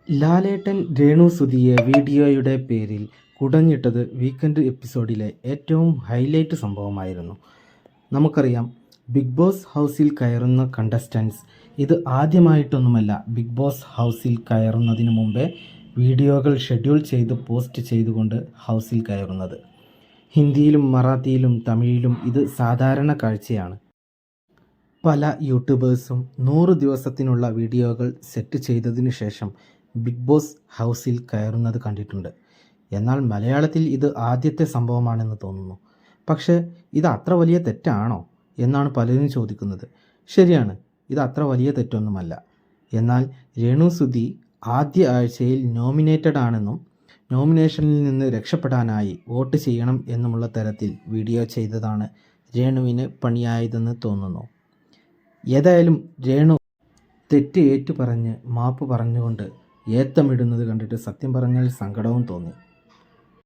ലാലേട്ടൻ രേണു സുധിയെ വീഡിയോയുടെ പേരിൽ കുടഞ്ഞിട്ടത് വീക്കെൻഡ് എപ്പിസോഡിലെ ഏറ്റവും ഹൈലൈറ്റ് സംഭവമായിരുന്നു. നമുക്കറിയാം, ബിഗ് ബോസ് ഹൗസിൽ കയറുന്ന കണ്ടസ്റ്റൻസ് ഇത് ആദ്യമായിട്ടൊന്നുമല്ല ബിഗ് ബോസ് ഹൗസിൽ കയറുന്നതിന് മുമ്പേ വീഡിയോകൾ ഷെഡ്യൂൾ ചെയ്ത് പോസ്റ്റ് ചെയ്തുകൊണ്ട് ഹൗസിൽ കയറുന്നത്. ഹിന്ദിയിലും മറാത്തിയിലും തമിഴിലും ഇത് സാധാരണ കാഴ്ചയാണ്. പല യൂട്യൂബേഴ്സും 100 ദിവസത്തിനുള്ള വീഡിയോകൾ സെറ്റ് ചെയ്തതിനു ശേഷം ബിഗ് ബോസ് ഹൗസിൽ കയറുന്നത് കണ്ടിട്ടുണ്ട്. എന്നാൽ മലയാളത്തിൽ ഇത് ആദ്യത്തെ സംഭവമാണെന്ന് തോന്നുന്നു. പക്ഷേ ഇത് അത്ര വലിയ തെറ്റാണോ എന്നാണ് പലരും ചോദിക്കുന്നത്. ശരിയാണ്, ഇത് അത്ര വലിയ തെറ്റൊന്നുമല്ല. എന്നാൽ രേണു സുധി ആദ്യ ആഴ്ചയിൽ നോമിനേറ്റഡ് ആണെന്നും നോമിനേഷനിൽ നിന്ന് രക്ഷപ്പെടാനായി വോട്ട് ചെയ്യണം എന്നുമുള്ള തരത്തിൽ വീഡിയോ ചെയ്തതാണ് രേണുവിന് പണിയായതെന്ന് തോന്നുന്നു. ഏതായാലും രേണു തെറ്റ് ഏറ്റുപറഞ്ഞ് മാപ്പ് പറഞ്ഞുകൊണ്ട് ഏത്തമിടുന്നത് കണ്ടിട്ട് സത്യം പറഞ്ഞാൽ സങ്കടവും തോന്നി.